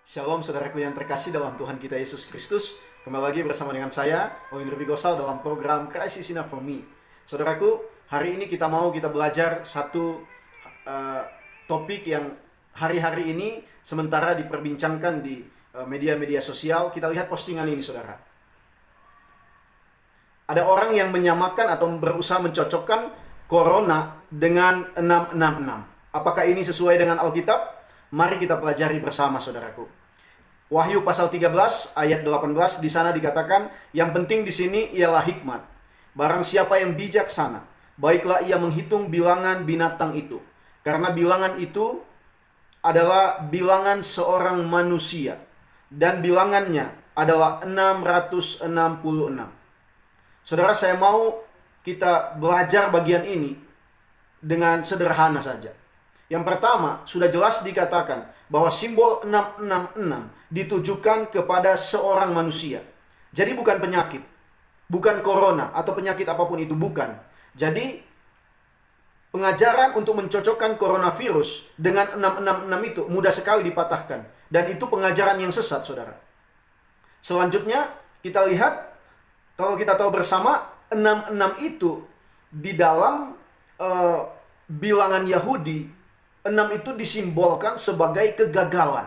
Shalom saudaraku yang terkasih dalam Tuhan kita Yesus Kristus. Kembali lagi bersama dengan saya, Olin Ruby Gosal dalam program Christ is Enough for Me. Saudaraku, hari ini kita belajar satu topik yang hari-hari ini sementara diperbincangkan di media-media sosial. Kita lihat postingan ini, saudara. Ada orang yang menyamakan atau berusaha mencocokkan Corona dengan 666. Apakah ini sesuai dengan Alkitab? Mari kita pelajari bersama, saudaraku. Wahyu pasal 13 ayat 18 di sana dikatakan, yang penting di sini ialah hikmat. Barang siapa yang bijaksana, baiklah ia menghitung bilangan binatang itu, karena bilangan itu adalah bilangan seorang manusia, dan bilangannya adalah 666. Saudara, saya mau kita belajar bagian ini dengan sederhana saja. Yang pertama, sudah jelas dikatakan bahwa simbol 666 ditujukan kepada seorang manusia. Jadi bukan penyakit, bukan corona atau penyakit apapun itu, bukan. Jadi pengajaran untuk mencocokkan coronavirus dengan 666 itu mudah sekali dipatahkan. Dan itu pengajaran yang sesat, saudara. Selanjutnya kita lihat, kalau kita tahu bersama, 66 itu di dalam bilangan Yahudi, 6 itu disimbolkan sebagai kegagalan.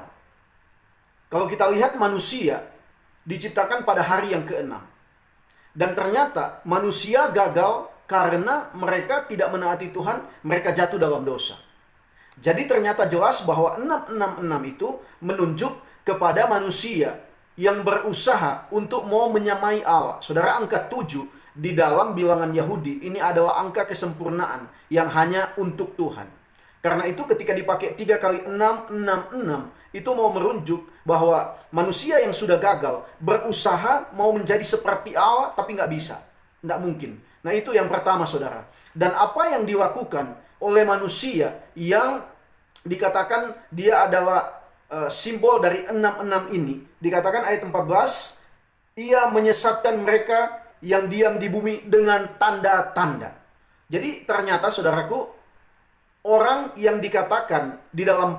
Kalau kita lihat, manusia diciptakan pada hari yang ke-6. Dan ternyata manusia gagal karena mereka tidak menaati Tuhan, mereka jatuh dalam dosa. Jadi ternyata jelas bahwa 666 itu menunjuk kepada manusia yang berusaha untuk mau menyamai Allah. Saudara, angka 7 di dalam bilangan Yahudi ini adalah angka kesempurnaan yang hanya untuk Tuhan. Karena itu ketika dipakai 3 kali 666, itu mau merujuk bahwa manusia yang sudah gagal berusaha mau menjadi seperti Allah, tapi nggak bisa. Nggak mungkin. Nah, itu yang pertama, saudara. Dan apa yang dilakukan oleh manusia yang dikatakan dia adalah simbol dari 66 ini. Dikatakan ayat 14, ia menyesatkan mereka yang diam di bumi dengan tanda-tanda. Jadi ternyata, saudaraku, orang yang dikatakan di dalam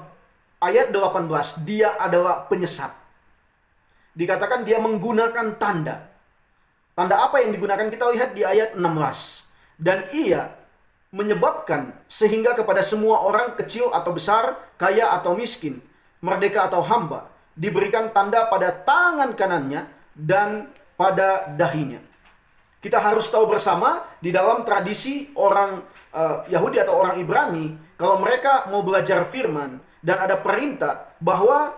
ayat 18, dia adalah penyesat. Dikatakan dia menggunakan tanda. Tanda apa yang digunakan? Kita lihat di ayat 16. Dan ia menyebabkan sehingga kepada semua orang, kecil atau besar, kaya atau miskin, merdeka atau hamba, diberikan tanda pada tangan kanannya dan pada dahinya. Kita harus tahu bersama, di dalam tradisi orang Yahudi atau orang Ibrani, kalau mereka mau belajar firman dan ada perintah bahwa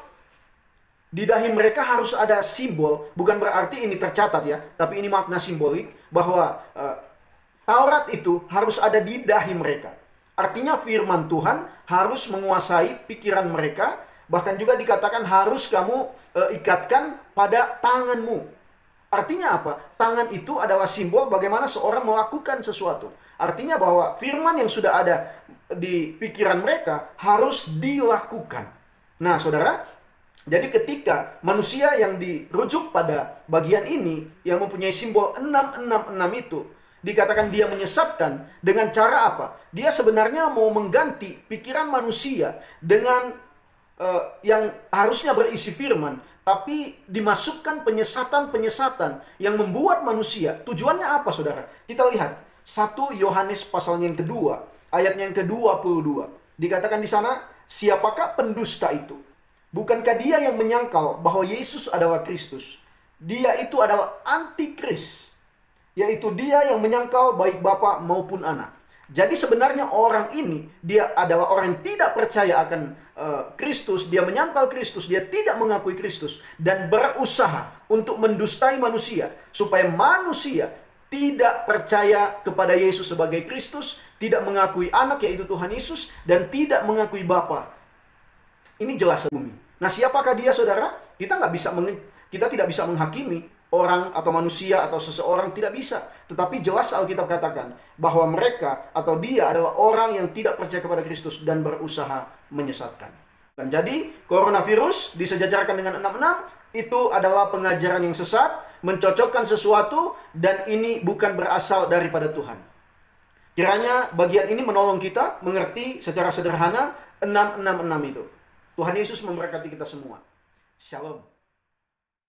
di dahi mereka harus ada simbol, bukan berarti ini tercatat ya, tapi ini makna simbolik bahwa Taurat itu harus ada di dahi mereka. Artinya firman Tuhan harus menguasai pikiran mereka, bahkan juga dikatakan harus kamu ikatkan pada tanganmu. Artinya apa? Tangan itu adalah simbol bagaimana seorang melakukan sesuatu. Artinya bahwa firman yang sudah ada di pikiran mereka harus dilakukan. Nah, saudara, jadi ketika manusia yang dirujuk pada bagian ini, yang mempunyai simbol 666 itu, dikatakan dia menyesatkan dengan cara apa? Dia sebenarnya mau mengganti pikiran manusia dengan yang harusnya berisi firman, tapi dimasukkan penyesatan-penyesatan yang membuat manusia. Tujuannya apa, saudara? Kita lihat 1 Yohanes pasalnya yang kedua, ayatnya yang ke-22. Dikatakan di sana, siapakah pendusta itu? Bukankah dia yang menyangkal bahwa Yesus adalah Kristus? Dia itu adalah antikris, yaitu dia yang menyangkal baik Bapa maupun Anak. Jadi sebenarnya orang ini, dia adalah orang yang tidak percaya akan Kristus, dia menyangkal Kristus, dia tidak mengakui Kristus, dan berusaha untuk mendustai manusia, supaya manusia tidak percaya kepada Yesus sebagai Kristus, tidak mengakui Anak yaitu Tuhan Yesus, dan tidak mengakui Bapa. Ini jelas bumi. Nah, siapakah dia, saudara? Kita tidak bisa menghakimi orang atau manusia atau seseorang, tidak bisa. Tetapi jelas Alkitab katakan bahwa mereka atau dia adalah orang yang tidak percaya kepada Kristus dan berusaha menyesatkan. Dan jadi coronavirus disejajarkan dengan 66 itu adalah pengajaran yang sesat, mencocokkan sesuatu, dan ini bukan berasal daripada Tuhan. Kiranya bagian ini menolong kita mengerti secara sederhana 666 itu. Tuhan Yesus memberkati kita semua. Shalom.